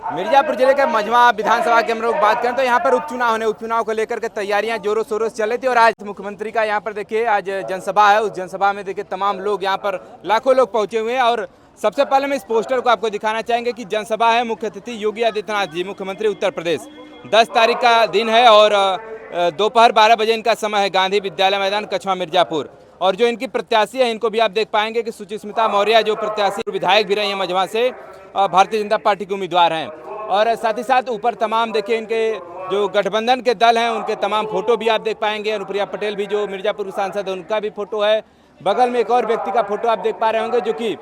मिर्जापुर जिले के मझवा विधानसभा की हम लोग बात करें तो यहाँ पर उपचुनाव को लेकर के तैयारियां जोरों शोरों से चल रही थी। और आज मुख्यमंत्री का यहाँ पर देखिए आज जनसभा है। उस जनसभा में देखिए तमाम लोग यहाँ पर लाखों लोग पहुंचे हुए हैं। और सबसे पहले मैं इस पोस्टर को आपको दिखाना चाहेंगे कि जनसभा है, मुख्य अतिथि योगी आदित्यनाथ जी, मुख्यमंत्री उत्तर प्रदेश। 10 तारीख का दिन है और दोपहर 12 बजे इनका समय है, गांधी विद्यालय मैदान, कछवा, मिर्जापुर। और जो इनकी प्रत्याशी है इनको भी आप देख पाएंगे कि सुचिस्मिता मौर्य, जो प्रत्याशी विधायक भी रही हैं मझवा से, भारतीय जनता पार्टी के उम्मीदवार हैं। और साथ ही साथ ऊपर तमाम देखिए इनके जो गठबंधन के दल हैं उनके तमाम फोटो भी आप देख पाएंगे। अनुप्रिया पटेल भी जो मिर्जापुर सांसद है उनका भी फोटो है। बगल में एक और व्यक्ति का फोटो आप देख पा रहे होंगे जो कि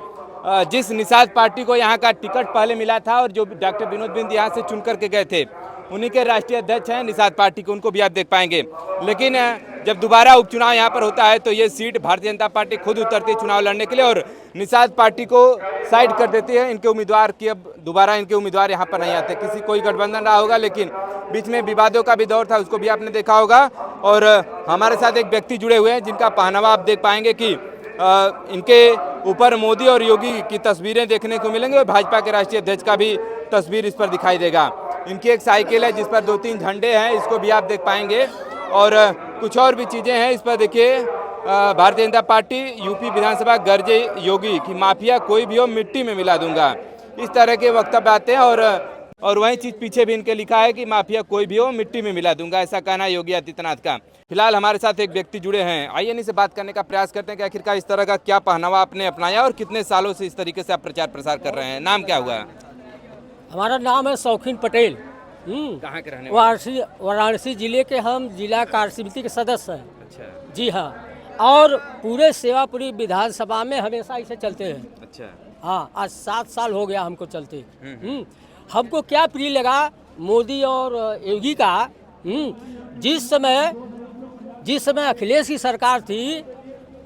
जिस निषाद पार्टी को यहाँ का टिकट पहले मिला था और जो डॉक्टर विनोद बिंद यहाँ से चुन करके गए थे, उन्हीं के राष्ट्रीय अध्यक्ष हैं निषाद पार्टी के, उनको भी आप देख पाएंगे। लेकिन जब दोबारा उपचुनाव यहाँ पर होता है तो ये सीट भारतीय जनता पार्टी खुद उतरती है चुनाव लड़ने के लिए और निषाद पार्टी को साइड कर देती है। इनके उम्मीदवार की अब दोबारा इनके उम्मीदवार यहाँ पर नहीं आते। किसी कोई गठबंधन रहा होगा लेकिन बीच में विवादों का भी दौर था, उसको भी आपने देखा होगा। और हमारे साथ एक व्यक्ति जुड़े हुए हैं जिनका पहनावा आप देख पाएंगे कि इनके ऊपर मोदी और योगी की तस्वीरें देखने को मिलेंगी और भाजपा के राष्ट्रीय अध्यक्ष का भी तस्वीर इस पर दिखाई देगा। इनकी एक साइकिल है जिस पर 2-3 झंडे हैं, इसको भी आप देख पाएंगे। और कुछ और भी चीज़ें हैं इस पर देखिए। भारतीय जनता पार्टी यूपी विधानसभा गरजे योगी की माफिया कोई भी हो मिट्टी में मिला दूंगा, इस तरह के वक्तव्य आते हैं। और वही चीज़ पीछे भी इनके लिखा है कि माफिया कोई भी हो मिट्टी में मिला दूंगा, ऐसा कहना है योगी आदित्यनाथ का। फिलहाल हमारे साथ एक व्यक्ति जुड़े हैं, आइए इनसे बात करने का प्रयास करते हैं कि आखिरकार इस तरह का क्या पहनावा आपने अपनाया और कितने सालों से इस तरीके से आप प्रचार प्रसार कर रहे हैं। नाम क्या हुआ? हमारा नाम है शौकीन पटेल। कहाँ के रहने वाले? वाराणसी जिले के हम जिला कार्यसमिति के सदस्य हैं। अच्छा जी हाँ, और पूरे सेवापुरी विधानसभा में हमेशा इसे चलते हैं। अच्छा। हाँ, आज 7 साल हो गया हमको चलते। हमको क्या प्रिय लगा मोदी और योगी का, जिस समय अखिलेश की सरकार थी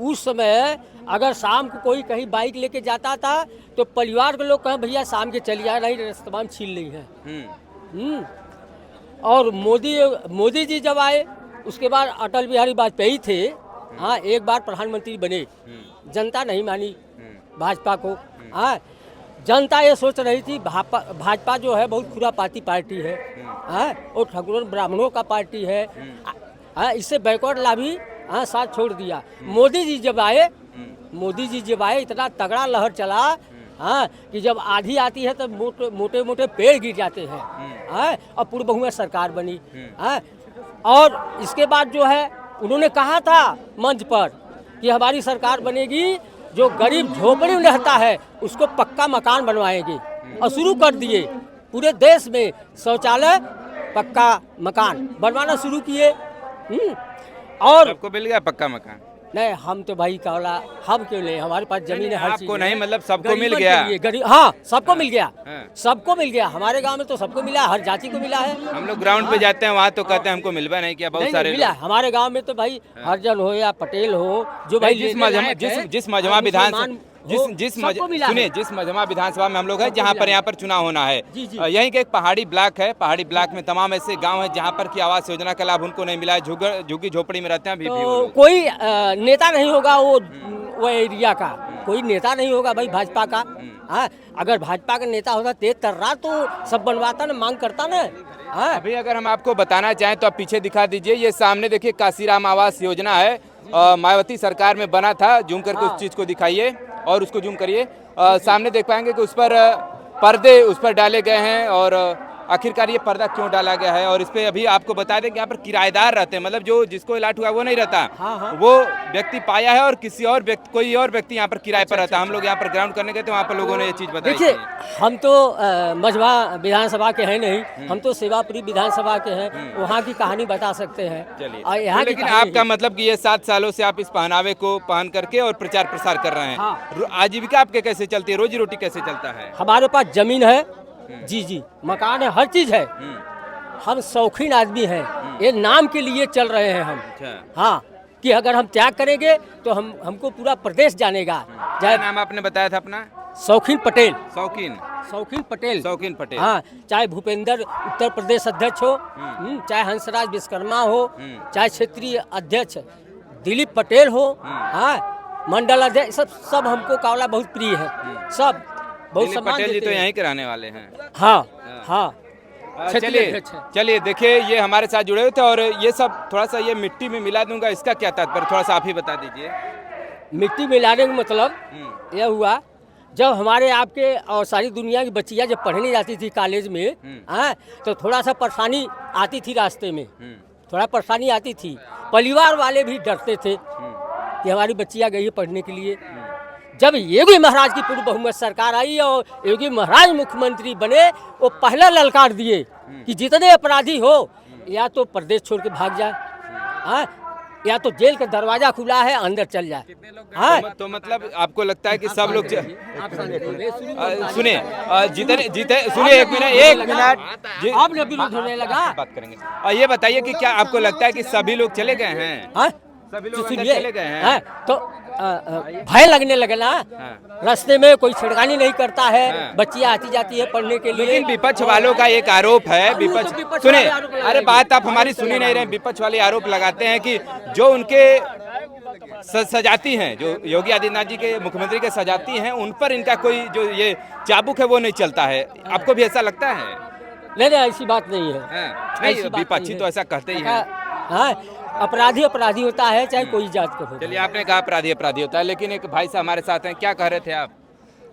उस समय अगर शाम को कोई कहीं बाइक लेके जाता था तो परिवार के लोग कहें भैया शाम के चलिए, नहीं रास्ते छीन ली है। और मोदी जी जब आए उसके बाद अटल बिहारी वाजपेयी थे। हाँ, एक बार प्रधानमंत्री बने, जनता नहीं मानी भाजपा को। हाँ, जनता ये सोच रही थी भाजपा जो है बहुत खुरापाती पार्टी है। हाँ, और ठाकुर ब्राह्मणों का पार्टी है। हाँ, इससे बैकवर्ड लाभी हाँ साथ छोड़ दिया। मोदी जी जब आए इतना तगड़ा लहर चला। हाँ, कि जब आधी आती है तो मोटे मोटे पेड़ गिर जाते हैं। हाँ, और पूर्व बहुमत सरकार बनी। हाँ, और इसके बाद जो है उन्होंने कहा था मंच पर कि हमारी सरकार बनेगी, जो गरीब झोपड़ी में रहता है उसको पक्का मकान बनवाएंगे। और शुरू कर दिए पूरे देश में शौचालय पक्का मकान बनवाना शुरू किए। और सबको मिल गया पक्का मकान? नहीं, हम तो भाई कावला, हम क्यों ले, हमारे पास जमीन है, हर चीज आपको नहीं, मतलब सबको मिल गया? हाँ, सबको मिल गया। सबको मिल गया, हमारे गांव में तो सबको मिला, हर जाति को मिला है। हम लोग ग्राउंड पे जाते हैं वहाँ तो कहते हैं हमको मिलवा नहीं किया, बहुत सारे मिला। हमारे गांव में तो भाई हरिजन हो या पटेल हो, जो भाई जिस मझवा विधानसभा जिस मझवा विधानसभा में हम लोग हैं जहाँ पर चुनाव होना है, यहीं के एक पहाड़ी ब्लॉक है। पहाड़ी ब्लॉक में तमाम ऐसे गांव हैं जहाँ पर की आवास योजना का लाभ उनको नहीं मिला है, झुग्गी झोपड़ी में रहते हैं। तो कोई नेता नहीं होगा वो एरिया का, कोई नेता नहीं होगा भाई भाजपा का। हाँ, अगर भाजपा का नेता होता तेज तर्रा तो सब बनवाता ना, मांग करता ना। हाँ, अभी अगर हम आपको बताना चाहें तो आप पीछे दिखा दीजिए, ये सामने देखिए काशीराम आवास योजना है, मायावती सरकार में बना था। जूम करके उस चीज को दिखाइए और उसको जूम करिए। सामने देख पाएंगे कि उस पर पर्दे उस पर डाले गए हैं। और आखिरकार ये पर्दा क्यों डाला गया है, और इस पे अभी आपको बता दें कि यहाँ पर किराएदार रहते हैं, मतलब जो जिसको इलाट हुआ वो नहीं रहता। हाँ। वो व्यक्ति पाया है और कोई और व्यक्ति यहाँ पर किराए पर रहता है। हम लोग यहाँ पर ग्राउंड करने गए थे, वहाँ पर लोगों ने ये चीज बताई। देखिए, हम तो मझवा विधानसभा के हैं नहीं, हम तो सेवापुरी विधानसभा के हैं, वहाँ की कहानी बता सकते हैं। चलिए, यहाँ लेकिन आपका मतलब कि ये 7 सालों से आप इस पहनावे को पहन करके और प्रचार प्रसार कर रहे हैं। हाँ। आजीविका आपके कैसे चलती है, रोजी रोटी कैसे चलता है? हमारे पास जमीन है, जी, मकान है, हर चीज है। हम शौकीन आदमी हैं, ये नाम के लिए चल रहे हैं हम। हाँ, कि अगर हम त्याग करेंगे तो हमको पूरा प्रदेश जानेगा। क्या नाम आपने बताया था अपना? शौकीन पटेल। शौकीन पटेल। हाँ, चाहे भूपेंद्र उत्तर प्रदेश अध्यक्ष हो, चाहे हंसराज विश्वकर्मा हो, चाहे क्षेत्रीय अध्यक्ष दिलीप पटेल हो, हाँ, मंडल अध्यक्ष, सब हमको कावला बहुत प्रिय है। सब बहुत दिलीप सम्मान पटेल जी देते तो हैं। यहीं के रहने वाले हैं। हाँ हाँ क्षेत्रीय चलिए अध्यक्ष हैं। चलिए देखिए ये हमारे साथ जुड़े हुए थे और ये सब थोड़ा सा ये मिट्टी में मिला दूंगा, इसका क्या तात्पर्य थोड़ा सा आप ही बता दीजिए। मिट्टी मिलाने का मतलब यह हुआ, जब हमारे आपके और सारी दुनिया की बच्चियाँ जब पढ़ने जाती थी कॉलेज में, हाँ, तो थोड़ा सा परेशानी आती थी रास्ते में, थोड़ा परेशानी आती थी। परिवार वाले भी डरते थे कि हमारी बच्चियाँ गई है पढ़ने के लिए। जब योगी महाराज की पूर्व बहुमत सरकार आई और योगी महाराज मुख्यमंत्री बने, वो पहला ललकार दिए कि जितने अपराधी हो या तो प्रदेश छोड़ के भाग जाए, हाँ, या तो जेल का दरवाजा खुला है अंदर चल जाए। हाँ, तो मतलब आपको लगता है कि सब लोग सुनिए जीते सुनिए एक मिनट आपने विरोध होने लगा। बात करेंगे। और ये बताइए कि क्या आपको लगता है कि सभी लोग चले गए हैं? हाँ, सभी लोग अंदर सुनिए, चले गए हैं? हाँ, तो भय लगने लगे ना। रास्ते में कोई छिड़कानी नहीं करता है, बच्चियाँ आती जाती है पढ़ने के लिए। लेकिन विपक्ष वालों का एक आरोप है, विपक्ष सुने, अरे बात आप हमारी सुनी नहीं रहे। विपक्ष वाले आरोप लगाते हैं कि जो उनके सजाती हैं, जो योगी आदित्यनाथ जी के मुख्यमंत्री के सजाती हैं, उन पर इनका कोई जो ये चाबुक है वो नहीं चलता है। आपको भी ऐसा लगता है? नहीं ऐसी बात नहीं है। नहीं, विपक्षी तो ऐसा कहते ही हैं। हाँ, अपराधी अपराधी होता है, चाहे कोई जात का हो। चलिए, आपने कहा अपराधी अपराधी होता है, लेकिन एक भाई साहब हमारे साथ हैं, क्या कह रहे थे आप?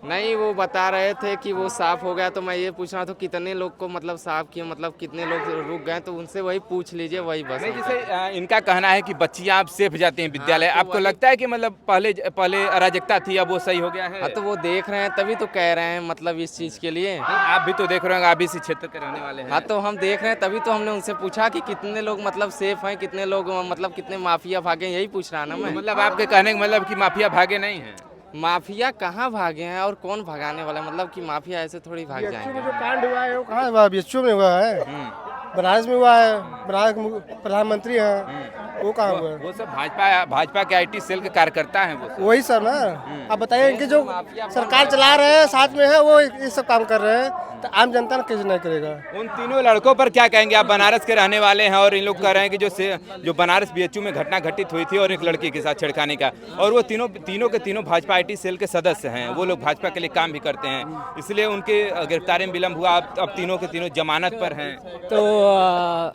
नहीं, वो बता रहे थे कि वो साफ हो गया, तो मैं ये पूछ रहा था कितने लोग को मतलब साफ किया, मतलब कितने लोग रुक गए, तो उनसे वही पूछ लीजिए, वही बस। नहीं, जैसे इनका कहना है कि बच्चियां अब सेफ जाती हैं विद्यालय। हाँ, तो आपको लगता है कि मतलब पहले अराजकता थी, अब वो सही हो गया है? हाँ, तो वो देख रहे हैं तभी तो कह रहे हैं, मतलब इस चीज़ के लिए। आप भी तो देख रहे होंगे, आप इसी क्षेत्र के रहने वाले हैं। हाँ, तो हम देख रहे हैं तभी तो हमने उनसे पूछा कि कितने लोग मतलब सेफ हैं, कितने लोग मतलब कितने माफिया भागे, यही पूछ रहा ना मैं। मतलब आपके कहने का मतलब कि माफिया भागे नहीं है? माफिया कहाँ भागे हैं और कौन भगाने वाला है, मतलब कि माफिया ऐसे थोड़ी भाग जाएंगे। जो कांड हुआ है वो कहाँ हुआ? बीएचयू में हुआ है, बनारस में हुआ है, बनारस प्रधानमंत्री हैं, वो कहाँ हुआ है? वो सब भाजपा के IT सेल के कार्यकर्ता हैं वो सब। वही सब ना। आप बताइए, इनके जो सरकार चला रहे हैं साथ में है, वो ये सब काम कर रहे हैं, तो आम जनता ने कैसे नहीं करेगा? उन तीनों लड़कों पर क्या कहेंगे? आप बनारस के रहने वाले हैं और इन लोग कह रहे हैं कि जो बनारस BHU में घटना घटित हुई थी और एक लड़की के साथ छेड़खानी का, और वो तीनों के तीनों भाजपा IT सेल के सदस्य हैं, वो लोग भाजपा के लिए काम भी करते हैं, इसलिए उनके गिरफ्तारी में विलम्ब हुआ। अब तीनों के तीनों जमानत पर हैं। तो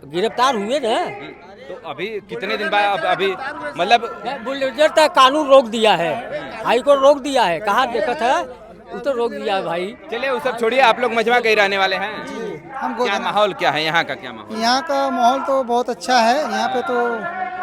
गिरफ्तार हुए ना, तो अभी कितने दिन बाद अभी मतलब बुलडोजर तक कानून रोक दिया है, हाई कोर्ट रोक दिया है, कहाँ देखा था, वो तो रोक दिया है भाई। चलिए वो सब छोड़िए, आप लोग मजमा के रहने वाले हैं। हम क्या माहौल क्या है यहाँ का? क्या माहौल? यहाँ का माहौल तो बहुत अच्छा है। यहाँ पे तो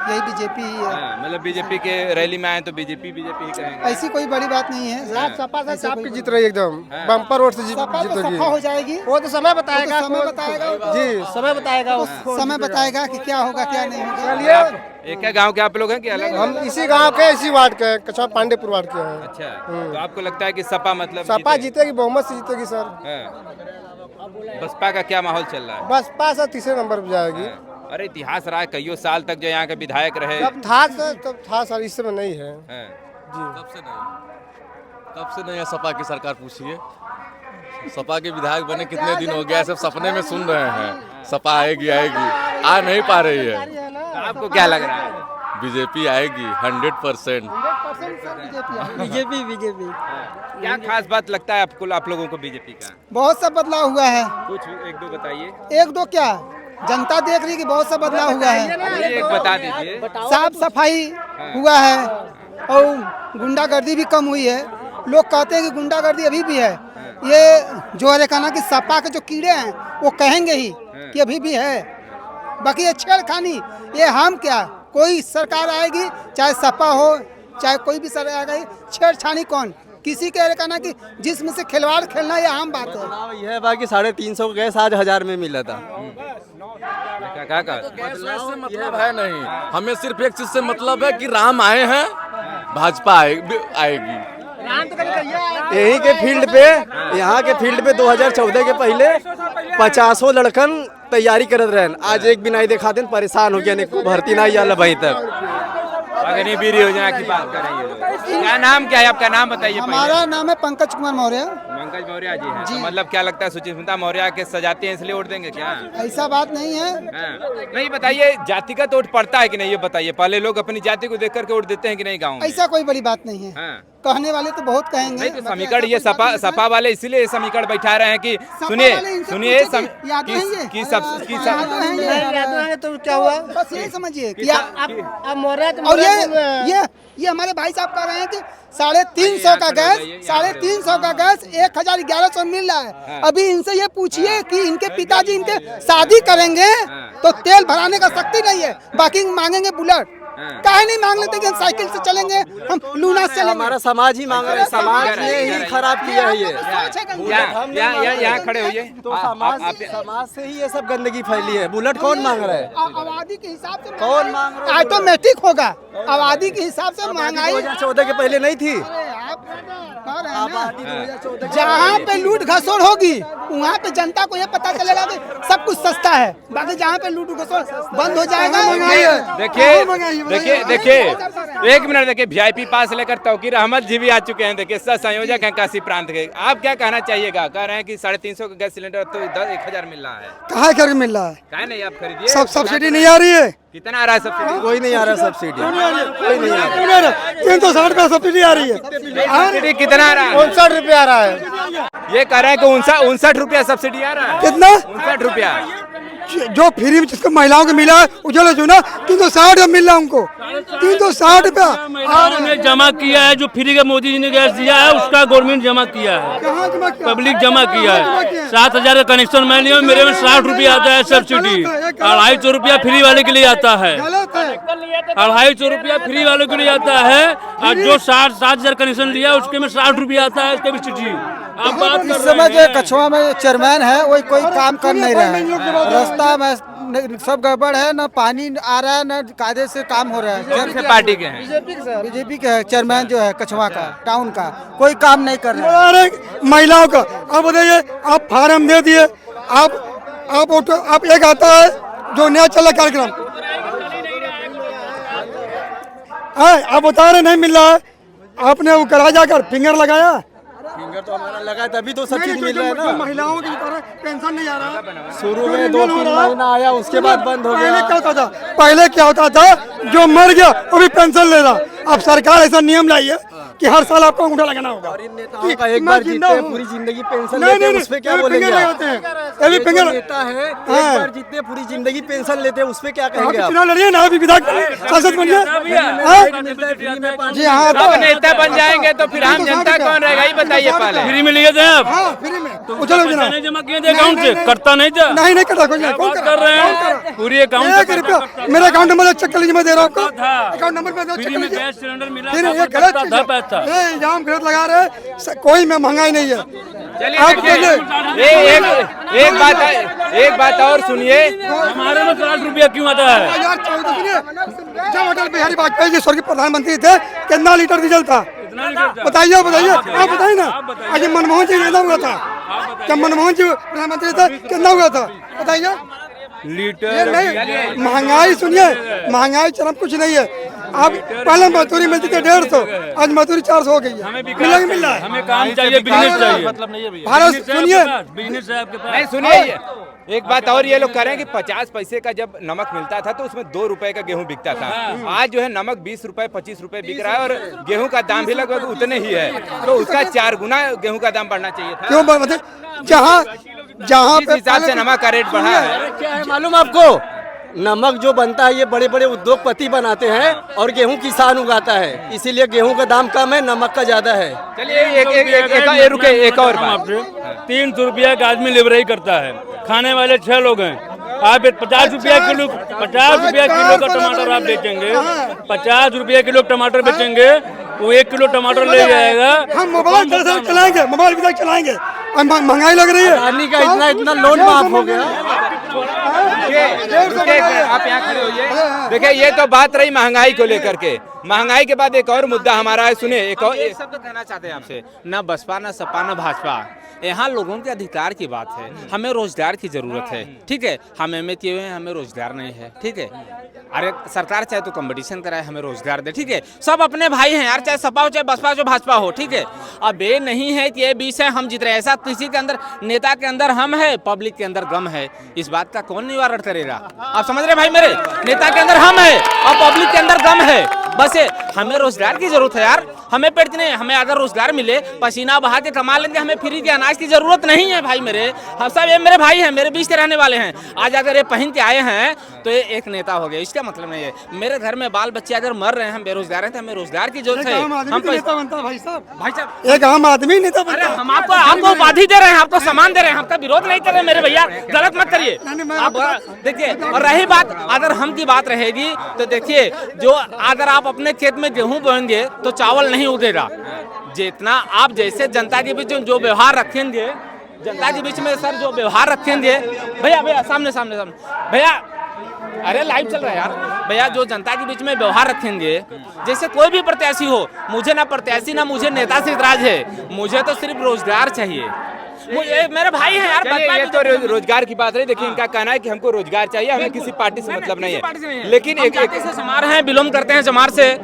यही बीजेपी ही है। मतलब बीजेपी के रैली में आए तो बीजेपी ही कहेंगे? ऐसी कोई बड़ी बात नहीं है। सपा से चाप के जीत रही है, एकदम बम्पर वोट से सपा तो जीतेगी। सफा हो जाएगी। वो तो समय बताएगा, समय बताएगा जी समय बताएगा। समय बताएगा कि क्या होगा क्या नहीं होगा। चलिए, एक है गांव के आप लोग हैं कि अलग? हम इसी गांव के, इसी वार्ड के, कछवा पांडेपुर वार्ड के हैं। अच्छा, तो आपको लगता है कि सपा मतलब सपा जीतेगी, बहुमत से जीतेगी सर। बसपा का क्या माहौल चल रहा है? बसपा सर तीसरे नंबर पर जाएगी। अरे इतिहास रहा है कईयों साल तक जो यहाँ के विधायक रहे। तब था सर, तब था सर, इस समय नहीं है जी। कब से नहीं है सपा की सरकार? पूछिए, सपा के विधायक बने कितने दिन हो गया, सब सपने में सुन रहे हैं सपा आएगी आ नहीं पा रही है। तो आपको क्या लग रहा है? बीजेपी आएगी 100%। बीजेपी क्या खास बात लगता है आपको, आप लोगों को बीजेपी का? बहुत सा बदलाव हुआ है। कुछ एक दो बताइए। एक दो क्या, जनता देख रही कि बहुत सा बदलाव हुआ है। एक बता दीजिए। साफ सफाई हुआ है और गुंडागर्दी भी कम हुई है। लोग कहते हैं कि गुंडागर्दी अभी भी है। ये जो है कहना कि सपा के जो कीड़े हैं वो कहेंगे ही कि अभी भी है। बाकी ये छेड़खानी, ये हम क्या, कोई सरकार आएगी, चाहे सपा हो चाहे कोई भी सरकार आएगी, छेड़छानी कौन? किसी के कहना कि जिसमें से खिलवाड़ खेलना ये आम बात है। यह बाकी 350 का गैस आज 1000 में मिला था। बदलाव से मतलब है नहीं, हमें सिर्फ एक चीज से मतलब है कि राम आए हैं, भाजपा आएगी। यही के फील्ड पे, यहाँ के फील्ड पे 2014 के पहले 50 लड़कन तैयारी करत रहे। आज एक भी नहीं देखा दिन, परेशान हो गया, भर्ती नहीं आला वहीं तक। अग्निवीर योजना की बात कर रही है। क्या नाम क्या है आपका? नाम बताइए। हमारा नाम है पंकज कुमार मौर्य। पंकज मौर्य जी हैं। तो मतलब क्या लगता है सुचिस्मिता मौर्य के सजाती हैं इसलिए वोट देंगे क्या? ऐसा बात नहीं है। नहीं, बताइए जातिगत वोट पड़ता है कि नहीं, ये बताइए। पहले लोग अपनी जाति को देख करके वोट देते हैं कि नहीं गाँव में? ऐसा कोई बड़ी बात नहीं है। कहने वाले तो बहुत कहेंगे। नहीं तो समीकरण ये सपा वाले इसीलिए समीकरण बैठा रहे हैं कि सुनिए तो क्या हुआ? बस यही समझिए कि और ये हमारे भाई साहब कह रहे हैं कि 350 का गैस 350 का गैस 1100 मिल रहा है। अभी इनसे ये पूछिए कि इनके पिताजी इनके शादी करेंगे तो तेल भराने का शक्ति नहीं है, बाकी मांगेंगे बुलेट। काहे नहीं मांग लेते कि हम साइकिल से चलेंगे, हम लूना से चलेंगे। हमारा समाज ही मांग रहा है, समाज ने ही खराब किया है ये। यहाँ खड़े होइए। तो समाज से ही ये सब गंदगी फैली है। बुलेट कौन मांग रहा है? आबादी के हिसाब से कौन मांग रहा है? ऑटोमेटिक होगा, आबादी के हिसाब से महंगाई 2014 के पहले नहीं थी। जहाँ पे लूट घसोड़ होगी वहाँ पे जनता को ये पता चलेगा कि सब कुछ सस्ता है, बाकी जहाँ पे लूट घसोड़ बंद हो जाएगा। देखिए एक मिनट, देखिए वीआईपी पास लेकर तौकीर अहमद जी भी आ चुके हैं। देखिए सह संयोजक हैं काशी प्रांत के। आप क्या कहना चाहिएगा? कह रहे हैं कि 350 का गैस सिलेंडर तो 10-1000 मिल रहा है। कहाँ कर मिल रहा है? कहा नहीं आप खरीदिए। सब सब्सिडी नहीं आ रही है। कितना आ रहा है सब्सिडी? कोई नहीं आ रहा सब्सिडी, कोई नहीं आ रहा। 360 का सब्सिडी आ रही है। सब्सिडी कितना आ रहा है? 59 रुपये आ रहा है। ये कह रहे हैं कि 59 रुपया सब्सिडी आ रहा है। कितना? 59 रुपया। जो फ्री में जिसको महिलाओं को मिला है उज्ज्वला योजना 360 मिल रहा है उनको, 360 रुपया ने जमा किया है। जो फ्री का मोदी जी ने गैस दिया है उसका गवर्नमेंट जमा किया है, पब्लिक जमा किया है। 7000 का कनेक्शन मैं लिया, मेरे में 60 रुपया आता है सब्सिडी। 250 रुपया फ्री वाले के लिए आता है, 250 रुपया फ्री वाले के लिए आता है। और जो 7,000 कनेक्शन लिया उसके में 60 रुपया आता है सब्सिडी। आप बात इस समय जो कछुआ में चेयरमैन है वही कोई काम कर नहीं रहा है। रास्ता में सब गड़बड़ है, न पानी आ रहा है न कायदे से काम हो रहा है। कौन से पार्टी के हैं? बीजेपी के है चेयरमैन जो है कछुआ का टाउन का, कोई काम नहीं कर रहा है। महिलाओं का अब बताइए, आप फार्म दे दिए, आप एक आता है जो नया चला कार्यक्रम, आप बता रहे नहीं मिल रहा है। आपने वो करा जाकर फिंगर लगाया, फिंगर तो हमारा लगा तभी तो सब चीज मिल रहा है ना। महिलाओं की पेंशन नहीं आ रहा। शुरू में 2-3 महीना आया, उसके बाद बंद हो गया। पहले क्या होता था, जो मर गया वो भी पेंशन ले रहा। अब सरकार ऐसा नियम लाई है कि हर साल आपको अंगूठा लगाना होगा। और इन नेताओं का एक बार जीते पूरी जिंदगी पेंशन लेते हैं, उस पे क्या बोलेंगे? ये भी फिंगर नेता है, एक बार जीते पूरी जिंदगी पेंशन लेते हैं, उस पे क्या कहेंगे आप? चुनाव लड़िए ना, अभी विधायक सांसद बनिए। जी हाँ, अब नेता बन जाएंगे तो फिर आम जनता कौन रहेगा ये बताइए पहले। फ्री में लिए थे आप? फ्री में तो नहीं जमा किए थे अकाउंट से? करता नहीं था? नहीं करता कोई। बात कर रहे हैं पूरी अकाउंट। मेरा अकाउंट नंबर चेक कर लीजिए, मैं दे रहा हूँ आपको। अकाउंट नंबर फ्री में गैस सिलेंडर मिला फिर ये था, गलत करता था पैसा। इल्जाम गलत लगा रहे, कोई में महंगाई नहीं है। एक बात और सुनिए, हमारे में 60 रुपया क्यों आता है? जब अटल बिहारी वाजपेयी जी स्वर्गीय प्रधानमंत्री थे कितना लीटर डीजल था? बताइए आप बताइए ना। आज मनमोहन जी कितना हुआ था? जब मनमोहन जी प्रधानमंत्री थे कितना हुआ था बताइए? लीटर नहीं, महंगाई सुनिए, महंगाई चरम कुछ नहीं है। अब पहले मजदूरी मिलती थी 150, आज मजदूरी 400 हो गई है। मिल रहा है। हमें काम चाहिए, बिजनेस चाहिए। मतलब नहीं है भैया, भारत सुनिए, बिजनेस है आपके पास। नहीं सुनिए, एक बात और ये लोग कह रहे हैं कि 50 पैसे का जब नमक मिलता था तो उसमें 2 रुपए का गेहूं बिकता था। आज जो है नमक 20 रुपए 25 रुपए बिक रहा है और गेहूं का दाम भी लगभग उतने ही है। तो उसका 4 गुना गेहूं का दाम बढ़ना चाहिए था। क्यों बढ़ा? जहाँ इस हिसाब से नमक का रेट बढ़ा है। क्या है मालूम आपको? नमक जो बनता है ये बड़े बड़े उद्योगपति बनाते हैं और गेहूं किसान उगाता है, इसीलिए गेहूं का दाम कम है, नमक का ज्यादा है। चलिए एक और बात। 300 रुपया का आदमी लेबराई करता है, खाने वाले 6 लोग हैं। आप 50 रुपया किलो का टमाटर आप बेचेंगे, 50 रुपया किलो टमाटर बेचेंगे, वो 1 किलो टमाटर ले जाएगा। हम मोबाइल चलाएंगे, मोबाइल भी चलाएंगे, महंगाई लग रही है। पानी का इतना लोन माफ हो गया। आप यहाँ खड़े होइए। देखिए ये तो बात रही महंगाई को लेकर के। महंगाई के बाद एक और मुद्दा हमारा है, सुनिए। एक शब्द कहना चाहते हैं आपसे। न बसपा न सपा न भाजपा, यहाँ लोगों के अधिकार की बात है। हमें रोजगार की जरूरत है, ठीक है। हम एमए किए हुए हैं, हमें रोजगार नहीं है, ठीक है। अरे सरकार चाहे तो कंपटीशन कराए, हमें रोजगार दे, ठीक है। सब अपने भाई हैं यार, चाहे सपा हो चाहे बसपा हो चाहे भाजपा हो, ठीक है। अब ये नहीं है कि ये बीच है हम जीत रहे हैं। ऐसा किसी के अंदर, नेता के अंदर हम है, पब्लिक के अंदर गम है। इस बात का कौन निवारण करेगा? आप समझ रहे भाई मेरे? नेता के अंदर हम है और पब्लिक के अंदर गम है। बस हमें रोजगार की जरूरत है यार, हमें पेट नहीं, हमें अगर रोजगार मिले पसीना बहा के कमा लेंगे, हमें फ्री के अनाज की जरूरत नहीं है भाई मेरे। हम सब ये मेरे भाई हैं, मेरे बीच के रहने वाले हैं। आज अगर ये पहन के आए हैं तो ये एक नेता हो गया, इसका मतलब नहीं है। मेरे घर में बाल बच्चे अगर मर रहे हैं, हम बेरोजगार हैं, तो हमें रोजगार की जरूरत है। हम भाई साहब एक आम आदमी नेता बनता। अरे हम आपको उपाधि दे रहे हैं, आपको सम्मान दे रहे हैं, आपका विरोध नहीं कर रहे मेरे भैया, गलत मत करिए आप। देखिए, और रही बात अगर हम की बात रहेगी तो देखिए, जो अगर आप अपने खेत में गेहूं बोएंगे तो चावल नहीं उगेगा। जितना आप जैसे जनता के बीच जो व्यवहार रखेंगे, जनता के बीच में सर जो व्यवहार रखेंगे, भैया सामने भैया, अरे लाइव चल रहा है यार भैया, जो जनता के बीच में व्यवहार रखेंगे, जैसे कोई भी प्रत्याशी हो, मुझे ना प्रत्याशी ना मुझे नेता से इतराज है, मुझे तो सिर्फ रोजगार चाहिए। मुझे मेरे भाई हैं यार, ये तो रोजगार की बात रही। देखिए, इनका कहना है कि हमको रोजगार चाहिए, हमें किसी पार्टी से मतलब नहीं है। लेकिन एक से समार हैं, बिलोंग करते हैं समार से।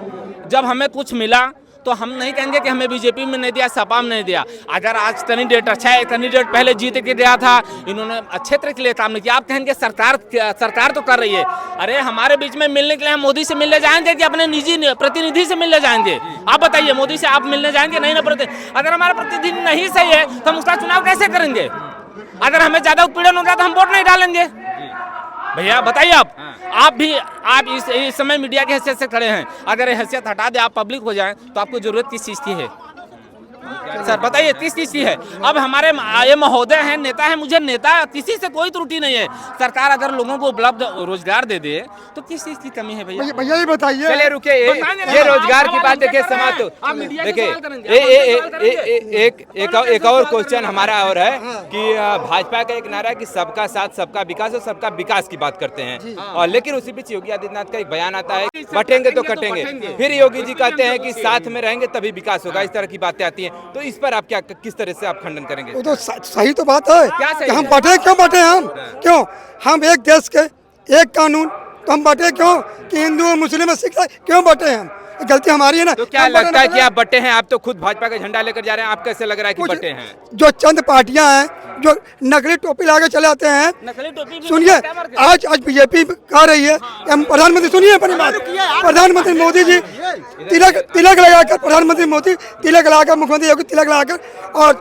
जब हमें कुछ मिला तो हम नहीं कहेंगे कि हमें बीजेपी में नहीं दिया, सपा में नहीं दिया। अगर आज कैंडिडेट अच्छा है, कैंडिडेट पहले जीत के दिया था, इन्होंने अच्छे तरह के लिए काम नहीं किया। आप कहेंगे सरकार तो कर रही है। अरे हमारे बीच में मिलने के लिए हम मोदी से मिलने जाएंगे कि अपने निजी प्रतिनिधि से मिलने जाएंगे? आप बताइए, मोदी से आप मिलने जाएंगे? नहीं ना। अगर हमारा प्रतिनिधि नहीं सही है तो हम उसका चुनाव कैसे करेंगे? अगर हमें ज्यादा उत्पीड़न होगा तो हम वोट नहीं डालेंगे। भैया बताइए, आप इस समय मीडिया की हैसियत से खड़े हैं, अगर हैसियत हटा दे, आप पब्लिक हो जाएं, तो आपको जरूरत किस चीज की है सर? बताइए, किस चीज की है? अब हमारे ये महोदय हैं, नेता है, मुझे नेता किसी से कोई त्रुटि नहीं है। सरकार अगर लोगों को उपलब्ध रोजगार दे दे तो किस चीज की कमी है भैया? भैया ये बताइए। चलिए रुके, ये रोजगार की बात देखिए, समाप्त। देखिए, एक और क्वेश्चन हमारा और है कि भाजपा का एक नारा है कि सबका साथ सबका विकास, और सबका विकास की बात करते हैं, और लेकिन उसी बीच योगी आदित्यनाथ का एक बयान आता है, बटेंगे तो कटेंगे। फिर योगी जी कहते हैं कि साथ में रहेंगे तभी विकास होगा। इस तरह की बातें आती हैं, तो इस पर आप किस तरह से आप खंडन करेंगे? वो तो सही तो बात है। क्या सही हम है? बटे क्यों बटे? हम क्यों? हम एक देश के, एक कानून, तो हम बटे क्यों कि हिंदू मुस्लिम सिख क्यों बटे? हम गलती हमारी है ना। तो क्या लगता है कि आप बटे हैं? आप तो खुद भाजपा का झंडा लेकर जा रहे हैं, आप कैसे लग रहा है कि बटे हैं? जो चंद पार्टियां हैं जो नकली टोपी लाके चले आते हैं, नकली टोपी सुनिए, आज बीजेपी कह रही है, हम प्रधानमंत्री, सुनिए अपनी बात, प्रधानमंत्री मोदी जी तिलक लगाकर, प्रधानमंत्री मोदी तिलक लगाकर, मुख्यमंत्री योगी तिलक लगाकर और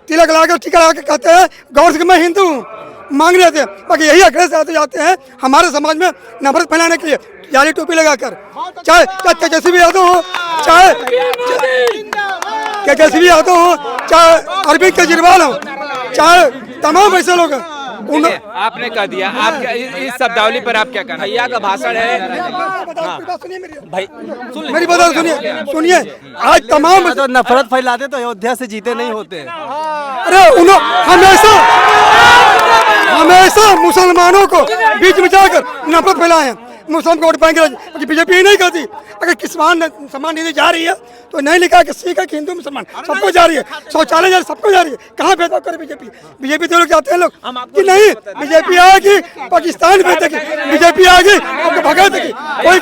तिलक लगाकर टीका लगाकर कहते हैं गौर से मैं हिंदू हूँ, मांग रहे थे। बाकी यही अखड़े से आते जाते हैं हमारे समाज में नफरत फैलाने के लिए, जाली टोपी लगाकर। चाहे तेजस्वी यादव हो, चाहे तेजस्वी यादव हो, चाहे अरविंद केजरीवाल हो, चाहे तमाम ऐसे लोग हैं। आपने कह दिया, आप इस शब्दावली पर आप क्या कहना? भैया का भाषण है भाई, मेरी बात सुनिए। आज तमाम तो नफरत फैलाते तो अयोध्या से जीते नहीं होते। अरे हमेशा मुसलमानों को बीच में जाकर नफरत फैलाए हैं, मुसलमान को वोट पाएंगे। बीजेपी नहीं करती। अगर किसान सम्मान निधि जा रही है तो नहीं लिखा कि सिख है कि हिंदू मुसलमान सबको जा रही है, शौचालय जा रही, सबको जा रही है। कहाँ भेदभाव करे बीजेपी तो लोग जाते हैं लोग कि नहीं बीजेपी आएगी पाकिस्तान भेजेगी, बीजेपी आएगी आपको भगा देगी। कोई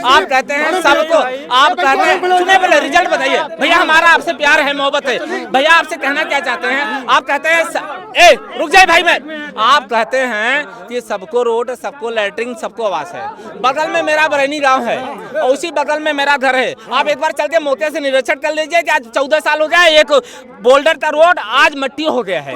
आप कहते हैं सबको, आप कहते हैं, सुनिए पहले रिजल्ट बताइए भैया, हमारा आपसे प्यार है, मोहब्बत है भैया। आपसे कहना क्या चाहते हैं? आप कहते हैं रुक जाए भाई, मैं आप कहते हैं कि सबको रोड, सबको लैट्रिन, सबको आवास है। बगल में मेरा बरैनी गांव है और उसी बगल में मेरा घर है। आप एक बार चल के मौके से निरीक्षण कर लीजिए कि आज 14 साल हो गया, एक बोल्डर का रोड आज मिट्टी हो गया है।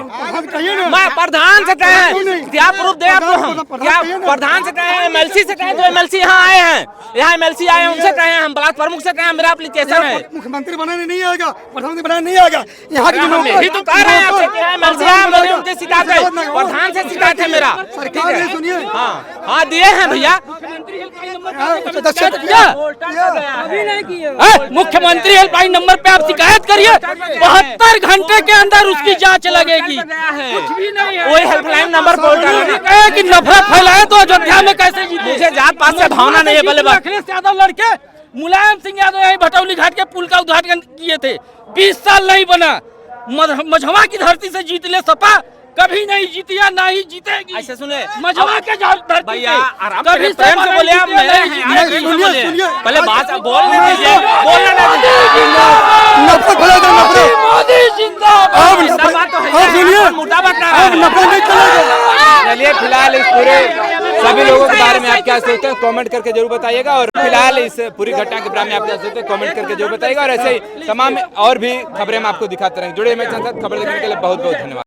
मैं प्रधान से कहे, क्या प्रूफ दे आपको? हम क्या प्रधान से कहे, एमएलसी से कहे, जो एमएलसी यहाँ आए हैं, यहाँ एमएलसी आए हैं, उनसे कहे, हम ब्लॉक प्रमुख से कहे, मेरा एप्लीकेशन है। मुख्यमंत्री बनाने नहीं आएगा, प्रधानमंत्री बनाने नहीं आएगा। यहाँ की तो कह रहे हैं आपसे कि एमएलसी आए, मेरे उनसे शिकायत है, प्रधान से शिकायत है मेरा। सुनिए, हाँ दिए हैं भैया। मुख्यमंत्री हेल्पलाइन नंबर पे आप शिकायत करिए, 72 घंटे के अंदर उसकी जांच लगेगी। कुछ भी नहीं है, वही हेल्पलाइन नंबर पोर्टल कि नफरत फैलाए तो अयोध्या में कैसे जीते? मुझे जात पात से भावना नहीं है। पहले अखिलेश यादव लड़के मुलायम सिंह यादव यही भटौली घाट के पुल का उद्घाटन किए थे, 20 साल नहीं बना। मझवा की धरती से जीत ले सपा, कभी नहीं जीती या ना ही जीतेगी। ऐसे सुने, मझवा के धरती भैया आराम से प्रेम से बोले, आप सुनिए, पहले बात बोलने दीजिए, बोलने नफरत फैला दो, नफरत। मोदी जिंदाबाद। सुनिए, मुद्दा बता अब नफरत नहीं चलेगा। चलिए, फिलहाल इस पूरे सभी लोगों के बारे में आप क्या सोचते हैं कमेंट करके जरूर बताइएगा। और फिलहाल इस पूरी घटना के बारे में आप क्या सोचते हैं कमेंट करके जरूर बताइएगा। और ऐसे ही तमाम और भी खबरें हम आपको दिखाते रहेंगे। जुड़े में खबर देखने के लिए बहुत बहुत धन्यवाद।